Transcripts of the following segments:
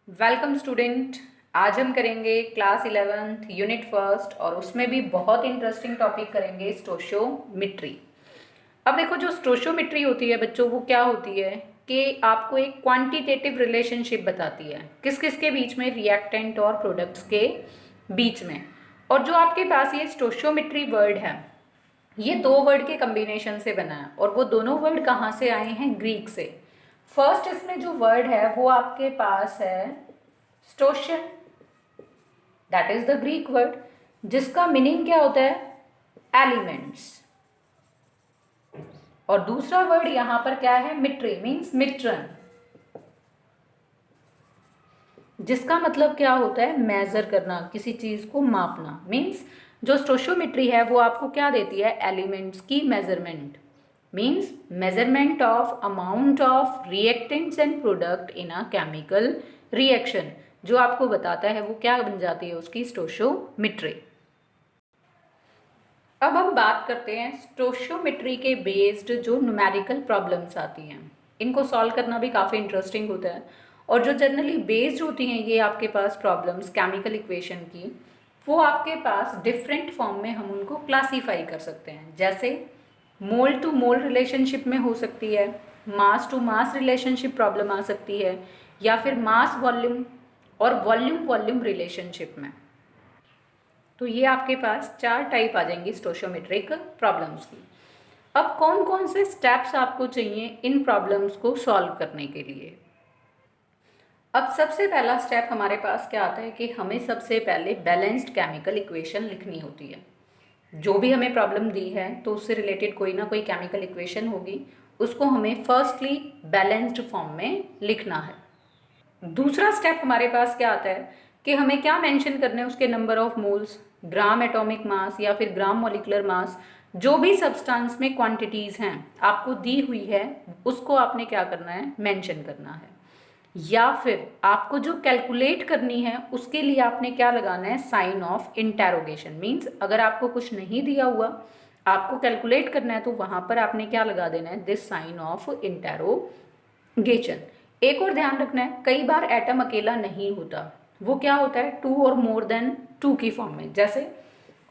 Welcome student. आज हम करेंगे क्लास 11th यूनिट फर्स्ट और उसमें भी बहुत इंटरेस्टिंग टॉपिक करेंगे स्टोशियोमेट्री। अब देखो, जो स्टोशियोमेट्री होती है बच्चों, वो क्या होती है कि आपको एक क्वांटिटेटिव रिलेशनशिप बताती है किस किस के बीच में, रिएक्टेंट और प्रोडक्ट्स के बीच में। और जो आपके पास ये स्टोशियोमेट्री वर्ड है, ये दो वर्ड के कम्बिनेशन से बना है और वो दोनों वर्ड कहाँ से आए हैं? ग्रीक से। फर्स्ट इसमें जो वर्ड है वो आपके पास है स्टोशियन, that is the Greek word, जिसका मीनिंग क्या होता है? एलिमेंट्स। और दूसरा वर्ड यहां पर क्या है? मिट्री, मीन्स मिट्रन, जिसका मतलब क्या होता है? मेजर करना, किसी चीज को मापना। मीन्स जो स्टोशियोमेट्री है वो आपको क्या देती है? एलिमेंट्स की measurement, means measurement of amount of reactants and product in a chemical reaction. जो आपको बताता है वो क्या बन जाती है? उसकी स्टोशियोमेट्री। अब हम बात करते हैं स्टोशियोमेट्री के बेस्ड जो न्यूमेरिकल प्रॉब्लम्स आती हैं। इनको सॉल्व करना भी काफ़ी इंटरेस्टिंग होता है। और जो जनरली बेस्ड होती हैं ये आपके पास प्रॉब्लम्स केमिकल इक्वेशन की, वो आपके पास डिफरेंट फॉर्म में हम उनको क्लासीफाई कर सकते हैं। जैसे मोल टू मोल रिलेशनशिप में हो सकती है, मास टू मास रिलेशनशिप प्रॉब्लम आ सकती है, या फिर मास वॉल्यूम और वॉल्यूम वॉल्यूम रिलेशनशिप में। तो ये आपके पास चार टाइप आ जाएंगी स्टोशियोमेट्रिक प्रॉब्लम्स की। अब कौन कौन से स्टेप्स आपको चाहिए इन प्रॉब्लम्स को सॉल्व करने के लिए? अब सबसे पहला स्टेप हमारे पास क्या आता है कि हमें सबसे पहले बैलेंस्ड केमिकल इक्वेशन लिखनी होती है। जो भी हमें प्रॉब्लम दी है तो उससे रिलेटेड कोई ना कोई केमिकल इक्वेशन होगी, उसको हमें फर्स्टली बैलेंस्ड फॉर्म में लिखना है। दूसरा स्टेप हमारे पास क्या आता है कि हमें क्या मेंशन करने हैं? उसके number of moles, gram atomic mass या फिर ग्राम मॉलिक्यूलर मास, जो भी सब्सटेंस में क्वांटिटीज हैं आपको दी हुई है उसको आपने क्या करना है? मेंशन करना है। या फिर आपको जो कैलकुलेट करनी है उसके लिए आपने क्या लगाना है? Sign of interrogation. मीन्स अगर आपको कुछ नहीं दिया हुआ, आपको कैलकुलेट करना है, तो वहां पर आपने क्या लगा देना है? This sign of interrogation. एक और ध्यान रखना है, कई बार एटम अकेला नहीं होता, वो क्या होता है? टू और मोर देन टू की फॉर्म में। जैसे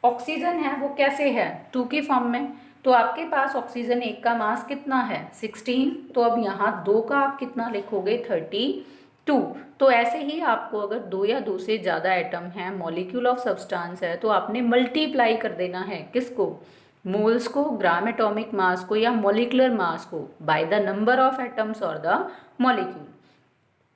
ऑक्सीजन है, वो कैसे है? टू की फॉर्म में। तो आपके पास ऑक्सीजन एक का मास कितना है? 16। तो अब यहाँ दो का आप कितना लिखोगे? 32। तो ऐसे ही आपको अगर दो या दो से ज़्यादा एटम है, मॉलिक्यूल ऑफ सब्सटेंस है, तो आपने मल्टीप्लाई कर देना है किसको? मोल्स को, ग्राम एटॉमिक मास को या मॉलिक्यूलर मास को by the number of atoms और द मॉलिक्यूल।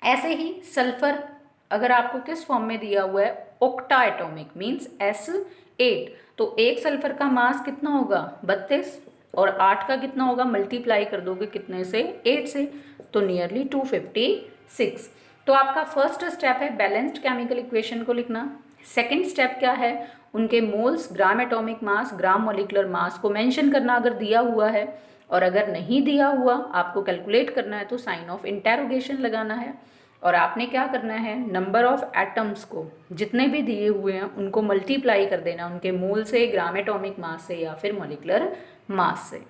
ऐसे ही सल्फर अगर आपको किस फॉर्म में दिया हुआ है? Octa atomic, means S8। तो एक सल्फर का मास कितना होगा? 32। और 8 का कितना होगा? मल्टीप्लाई कर दोगे कितने से? 8 से, तो नियरली 256। तो आपका फर्स्ट स्टेप है बैलेंस्ड केमिकल इक्वेशन को लिखना। सेकेंड स्टेप क्या है? उनके moles, gram atomic mass, gram molecular mass को मेंशन करना अगर दिया हुआ है, और अगर नहीं दिया हुआ आपको कैलकुलेट करना है तो साइन ऑफ इंटेरोगेशन लगाना है। और आपने क्या करना है? नंबर ऑफ एटम्स को जितने भी दिए हुए हैं उनको मल्टीप्लाई कर देना उनके मोल से, ग्राम एटॉमिक मास से या फिर मॉलिक्यूलर मास से।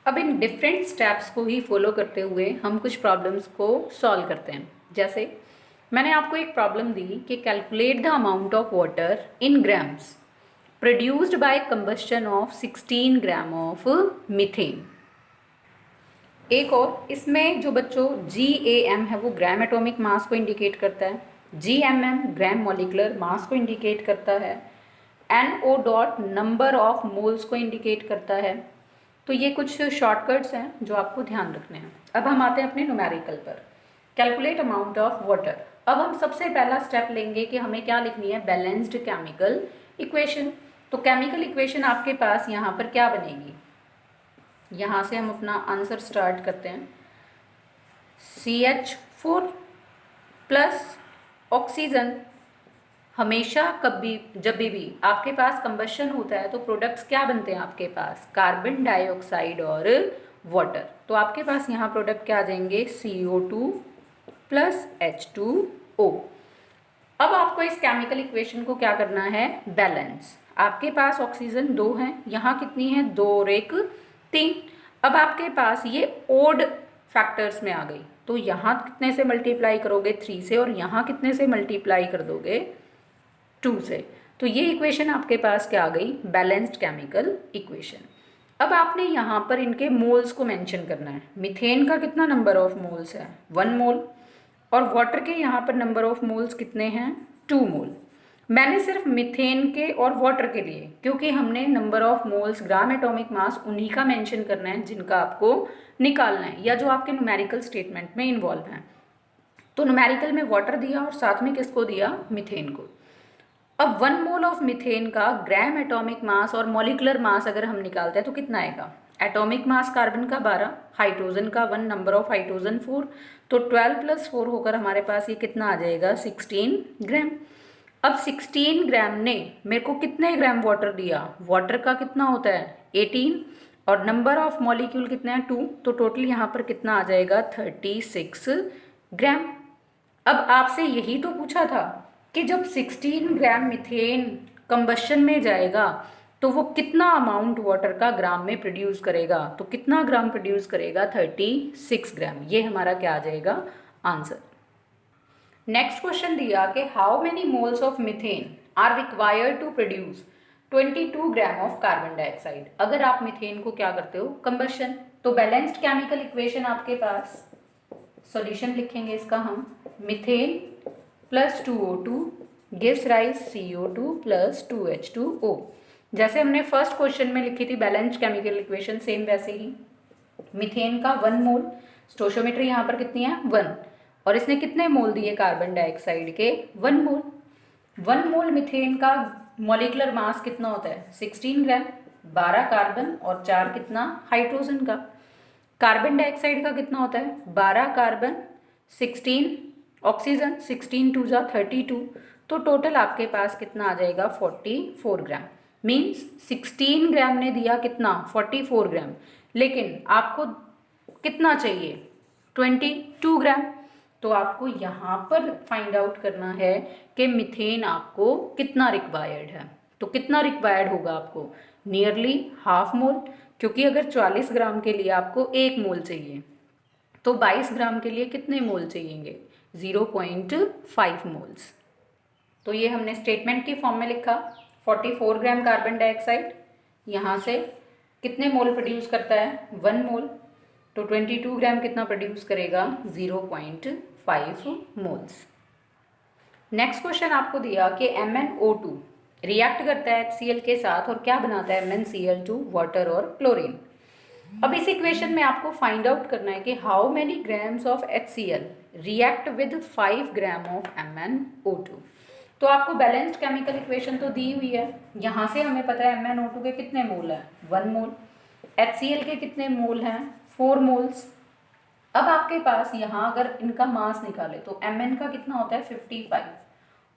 अब इन डिफरेंट स्टेप्स को ही फॉलो करते हुए हम कुछ प्रॉब्लम्स को सॉल्व करते हैं। जैसे मैंने आपको एक प्रॉब्लम दी कि calculate the amount of water in grams produced by combustion of 16 gram of methane. एक और इसमें जो बच्चों GAM है वो ग्राम एटॉमिक मास को इंडिकेट करता है, GMM ग्राम मॉलिक्यूलर मास को इंडिकेट करता है, NO dot number of moles को इंडिकेट करता है। तो ये कुछ शॉर्टकट्स हैं जो आपको ध्यान रखने हैं। अब हम आते हैं अपने न्यूमेरिकल पर। Calculate amount of water. अब हम सबसे पहला स्टेप लेंगे कि हमें क्या लिखनी है? Balanced chemical equation. तो केमिकल इक्वेशन आपके पास यहाँ पर क्या बनेगी? यहाँ से हम अपना आंसर स्टार्ट करते हैं। CH4 plus oxygen. हमेशा कभी जब भी आपके पास कंबशन होता है तो प्रोडक्ट्स क्या बनते हैं आपके पास? कार्बन डाइऑक्साइड और वाटर। तो आपके पास यहाँ प्रोडक्ट क्या आ जाएंगे? CO2 plus H2O। अब आपको इस केमिकल इक्वेशन को क्या करना है? बैलेंस। आपके पास ऑक्सीजन 2 है, यहाँ कितनी है? 2 और 1 3। अब आपके पास ये ओड फैक्टर्स में आ गई, तो यहाँ कितने से मल्टीप्लाई करोगे 3 से, और यहाँ कितने से मल्टीप्लाई कर दोगे 2 से। तो ये इक्वेशन आपके पास क्या आ गई, बैलेंस्ड केमिकल इक्वेशन। अब आपने यहाँ पर इनके मोल्स को मेंशन करना है। मीथेन का कितना नंबर ऑफ मोल्स है 1 मोल, और वाटर के यहाँ पर नंबर ऑफ मोल्स कितने हैं 2 मोल। मैंने सिर्फ मीथेन के और वाटर के लिए, क्योंकि हमने number of moles gram atomic mass उन्हीं का मेंशन करना है जिनका आपको निकालना है, या जो आपके न्यूमेरिकल स्टेटमेंट में इन्वॉल्व हैं। तो न्यूमेरिकल में वाटर दिया और साथ में किसको दिया, मीथेन को। अब 1 मोल ऑफ मीथेन का ग्राम एटॉमिक मास और मॉलिकुलर मास अगर हम निकालते हैं तो कितना आएगा, एटॉमिक मास कार्बन का 12, हाइड्रोजन का 1, नंबर ऑफ हाइड्रोजन 4, तो 12 + 4 होकर हमारे पास ये कितना आ जाएगा 16 ग्राम। अब 16 ग्राम ने मेरे को कितने ग्राम वाटर दिया, वाटर का कितना होता है 18, और नंबर ऑफ मॉलिक्यूल कितने हैं 2, तो टोटल यहाँ पर कितना आ जाएगा 36 ग्राम। अब आपसे यही तो पूछा था कि जब 16 ग्राम मीथेन कंबशन में जाएगा तो वो कितना अमाउंट वाटर का ग्राम में प्रोड्यूस करेगा, तो कितना ग्राम प्रोड्यूस करेगा 36 ग्राम। ये हमारा क्या आ जाएगा आंसर। नेक्स्ट क्वेश्चन दिया कि how many moles of methane are required to produce 22 gram of carbon dioxide. अगर आप मीथेन को क्या करते हो कंबशन, तो बैलेंस्ड केमिकल इक्वेशन आपके पास, सॉल्यूशन लिखेंगे इसका हम, methane plus 2O2 gives rise CO2 plus 2H2O। जैसे हमने फर्स्ट क्वेश्चन में लिखी थी बैलेंस्ड केमिकल इक्वेशन, सेम वैसे ही मीथेन का 1 मोल, स्टोशियोमेट्री यहाँ पर कितनी है 1, और इसने कितने मोल दिए कार्बन डाइऑक्साइड के 1 मोल। 1 मोल मीथेन का मॉलिकुलर मास कितना होता है 16 ग्राम, 12 कार्बन और 4 कितना हाइड्रोजन का। कार्बन डाइऑक्साइड का कितना होता है 12 कार्बन 16 ऑक्सीजन, 16 2 जा 32, तो टोटल आपके पास कितना आ जाएगा 44 ग्राम। मीन्स 16 ग्राम ने दिया कितना 44 ग्राम, लेकिन आपको कितना चाहिए 22 ग्राम। तो आपको यहाँ पर फाइंड आउट करना है कि मीथेन आपको कितना रिक्वायर्ड है। तो कितना रिक्वायर्ड होगा आपको, नियरली हाफ मोल, क्योंकि अगर 44 ग्राम के लिए आपको 1 मोल चाहिए तो 22 ग्राम के लिए कितने मोल चाहिएंगे 0.5 मोल्स। तो ये हमने स्टेटमेंट की फॉर्म में लिखा 44 ग्राम कार्बन डाइऑक्साइड यहाँ से कितने मोल प्रोड्यूस करता है 1 मोल, तो 22 ग्राम कितना प्रोड्यूस करेगा 0.5 मोल्स। नेक्स्ट क्वेश्चन आपको दिया कि MnO2 रिएक्ट करता है HCl के साथ और क्या बनाता है MnCl2 वाटर और क्लोरीन। अब इस इक्वेशन में आपको फाइंड आउट करना है कि how many grams of HCl react with 5 gram of MnO2। तो आपको बैलेंस्ड केमिकल इक्वेशन तो दी हुई है, यहाँ से हमें पता है MnO2 के कितने मोल हैं 1 मोल, HCl के कितने मोल हैं 4 मोल्स। अब आपके पास यहाँ अगर इनका मास निकाले तो Mn का कितना होता है 55,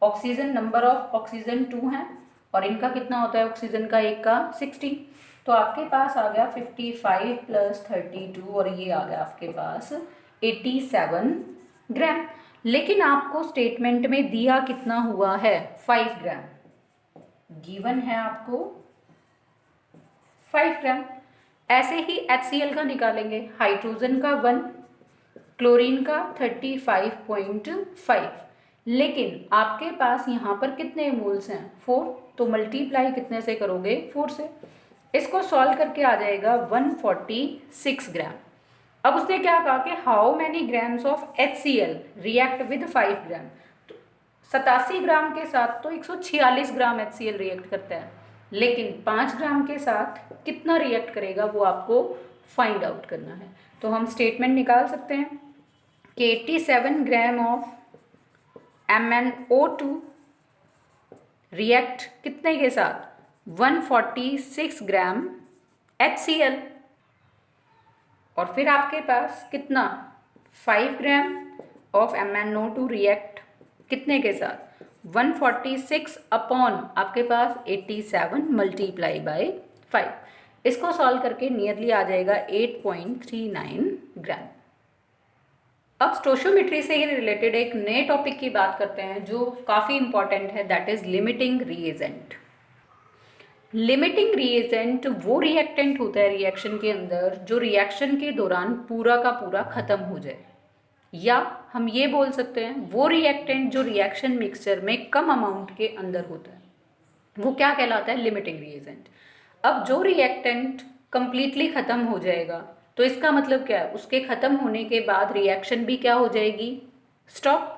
ऑक्सीजन नंबर ऑफ ऑक्सीजन 2 है, और इनका कितना होता है ऑक्सीजन का एक का 60, तो आपके पास आ गया 55 + 32 और ये आ गया आपके पास 87 ग्राम। लेकिन आपको स्टेटमेंट में दिया कितना हुआ है 5 ग्राम, गिवन है आपको 5 ग्राम। ऐसे ही HCl का निकालेंगे, हाइड्रोजन का 1, क्लोरीन का 35.5, लेकिन आपके पास यहाँ पर कितने मोल्स हैं 4, तो मल्टीप्लाई कितने से करोगे 4 से। इसको सॉल्व करके आ जाएगा 146 ग्राम। अब उसने क्या कहा कि how many grams of HCl react with 5 ग्राम, तो 87 ग्राम के साथ तो 146 ग्राम HCl रिएक्ट करता है, लेकिन 5 ग्राम के साथ कितना रिएक्ट करेगा वो आपको फाइंड आउट करना है। तो हम स्टेटमेंट निकाल सकते हैं कि 87 ग्राम ऑफ MnO2 रिएक्ट कितने के साथ 146 ग्राम HCl, और फिर आपके पास कितना 5 ग्राम ऑफ MnO2 रिएक्ट कितने के साथ 146 अपॉन आपके पास 87 मल्टीप्लाई बाय 5। इसको सॉल्व करके नियरली आ जाएगा 8.39 ग्राम। अब स्टोशियोमेट्री से ही रिलेटेड एक नए टॉपिक की बात करते हैं जो काफ़ी इंपॉर्टेंट है, that is limiting reagent. Limiting reagent वो रिएक्टेंट होता है रिएक्शन के अंदर जो रिएक्शन के दौरान पूरा का पूरा ख़त्म हो जाए। या हम ये बोल सकते हैं वो रिएक्टेंट जो रिएक्शन मिक्सचर में कम अमाउंट के अंदर होता है वो क्या कहलाता है, लिमिटिंग रिएजेंट। अब जो रिएक्टेंट कंप्लीटली ख़त्म हो जाएगा तो इसका मतलब क्या है, उसके ख़त्म होने के बाद रिएक्शन भी क्या हो जाएगी, स्टॉप।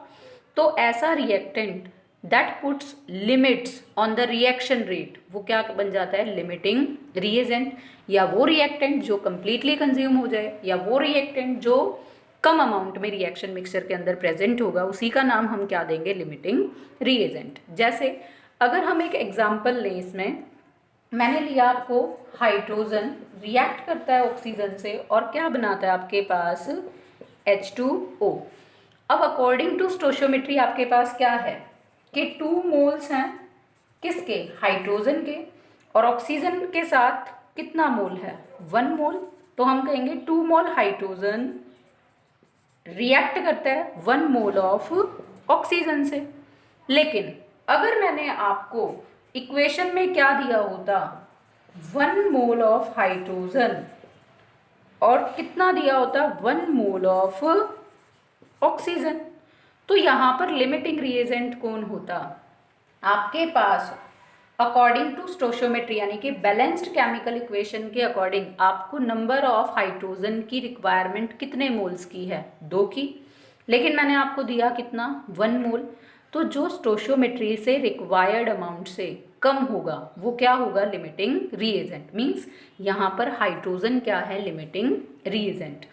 तो ऐसा reactant that puts limits on the reaction rate वो क्या बन जाता है, लिमिटिंग रिएजेंट। या वो रिएक्टेंट जो कंप्लीटली कंज्यूम हो जाए या वो रिएक्टेंट जो कम अमाउंट में रिएक्शन मिक्सचर के अंदर प्रेजेंट होगा उसी का नाम हम क्या देंगे, लिमिटिंग रिएजेंट। जैसे अगर हम एक एग्जांपल लें, इसमें मैंने लिया आपको हाइड्रोजन रिएक्ट करता है ऑक्सीजन से और क्या बनाता है आपके पास, H2O। अब अकॉर्डिंग टू स्टोशियोमेट्री आपके पास क्या है कि 2 मोल्स हैं किसके, हाइड्रोजन के, और ऑक्सीजन के साथ कितना मोल है, 1 मोल। तो हम कहेंगे 2 मोल हाइड्रोजन रिएक्ट करता है 1 मोल ऑफ ऑक्सीजन से। लेकिन अगर मैंने आपको इक्वेशन में क्या दिया होता, 1 मोल ऑफ हाइड्रोजन और कितना दिया होता, 1 मोल ऑफ ऑक्सीजन, तो यहाँ पर लिमिटिंग रिएजेंट कौन होता आपके पास, अकॉर्डिंग टू स्टोशियोमेट्री यानी कि बैलेंस्ड केमिकल इक्वेशन के अकॉर्डिंग आपको नंबर ऑफ हाइड्रोजन की रिक्वायरमेंट कितने मोल्स की है, 2 की, लेकिन मैंने आपको दिया कितना, 1 मोल। तो जो स्टोशियोमेट्री से रिक्वायर्ड अमाउंट से कम होगा वो क्या होगा, लिमिटिंग रिएजेंट। मीन्स यहाँ पर हाइड्रोजन क्या है, लिमिटिंग रिएजेंट।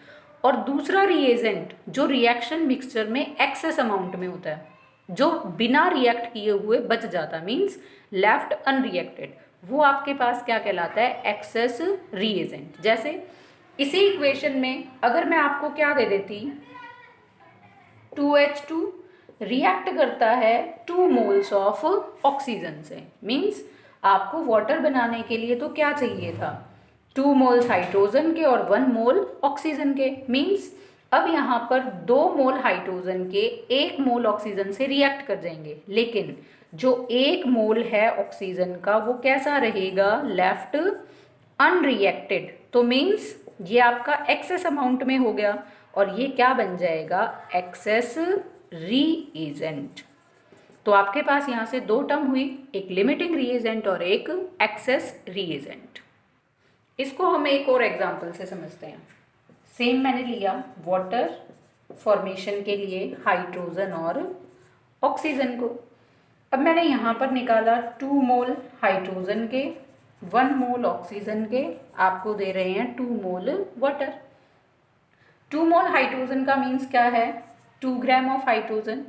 और दूसरा रिएजेंट जो रिएक्शन मिक्सचर में एक्सेस अमाउंट में होता है, जो बिना रिएक्ट किए हुए बच जाता, मीन्स लेफ्ट अनरिएक्टेड, वो आपके पास क्या कहलाता है, एक्सेस रिएजेंट। जैसे इसी इक्वेशन में अगर मैं आपको क्या दे देती, 2H2 रिएक्ट करता है 2 मोल्स ऑफ ऑक्सीजन से, मीन्स आपको वाटर बनाने के लिए तो क्या चाहिए था, 2 मोल्स हाइड्रोजन के और 1 मोल ऑक्सीजन के। मीन्स अब यहाँ पर 2 मोल हाइड्रोजन के 1 मोल ऑक्सीजन से रिएक्ट कर जाएंगे, लेकिन जो 1 मोल है ऑक्सीजन का वो कैसा रहेगा, लेफ्ट अनरिएक्टेड। तो मीन्स ये आपका एक्सेस अमाउंट में हो गया और ये क्या बन जाएगा, एक्सेस रीएजेंट। तो आपके पास यहाँ से 2 टर्म हुई, एक लिमिटिंग रीएजेंट और एक एक्सेस रीएजेंट। इसको हम एक और एग्जांपल से समझते हैं। सेम मैंने लिया वाटर फॉर्मेशन के लिए हाइड्रोजन और ऑक्सीजन को। अब मैंने यहाँ पर निकाला 2 मोल हाइड्रोजन के, 1 मोल ऑक्सीजन के, आपको दे रहे हैं 2 मोल वाटर। 2 मोल हाइड्रोजन का मीन्स क्या है, 2 ग्राम ऑफ हाइड्रोजन।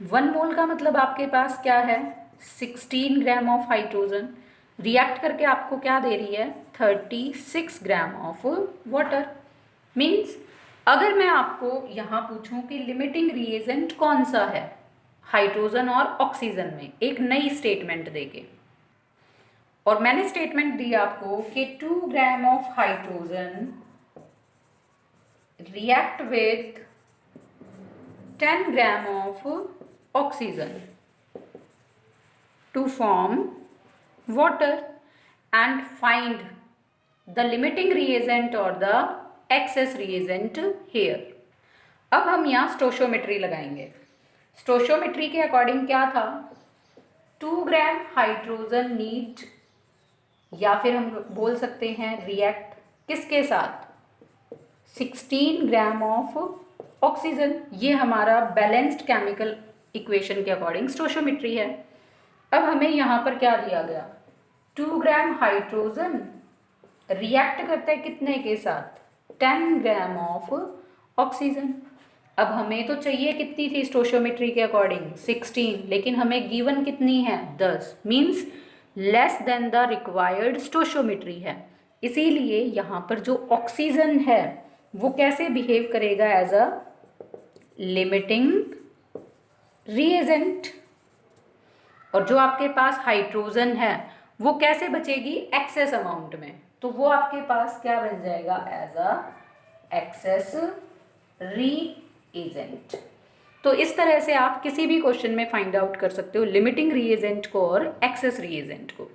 1 मोल का मतलब आपके पास क्या है, 16 ग्राम ऑफ हाइड्रोजन। रिएक्ट करके आपको क्या दे रही है, 36 ग्राम ऑफ वाटर। मीन्स अगर मैं आपको यहाँ पूछूं कि लिमिटिंग रिएजेंट कौन सा है हाइड्रोजन और ऑक्सीजन में, एक नई स्टेटमेंट देके, और मैंने स्टेटमेंट दी आपको कि 2 gram of hydrogen react with 10 gram of oxygen to form water and find the limiting reagent or the excess reagent here। अब हम यहाँ स्टोशियोमेट्री लगाएंगे। स्टोशियोमेट्री के अकॉर्डिंग क्या था, 2 ग्राम हाइड्रोजन नीड, या फिर हम बोल सकते हैं रिएक्ट किसके साथ, 16 ग्राम ऑफ ऑक्सीजन। ये हमारा बैलेंस्ड केमिकल इक्वेशन के अकॉर्डिंग स्टोशियोमेट्री है। अब हमें यहाँ पर क्या दिया गया, 2 ग्राम हाइड्रोजन रिएक्ट करता है कितने के साथ, 10 ग्राम ऑफ ऑक्सीजन। अब हमें तो चाहिए कितनी थी स्टोशियोमेट्री के अकॉर्डिंग, 16, लेकिन हमें गिवन कितनी है, 10। Means less than the required stoichiometry है। इसीलिए यहाँ पर जो ऑक्सीजन है वो कैसे बिहेव करेगा, एज अ लिमिटिंग रिएजेंट। और जो आपके पास हाइड्रोजन है वो कैसे बचेगी, एक्सेस अमाउंट में, तो वो आपके पास क्या बन जाएगा, एज अ एक्सेस रीएजेंट। तो इस तरह से आप किसी भी क्वेश्चन में फाइंड आउट कर सकते हो लिमिटिंग रिएजेंट को और एक्सेस रिएजेंट को।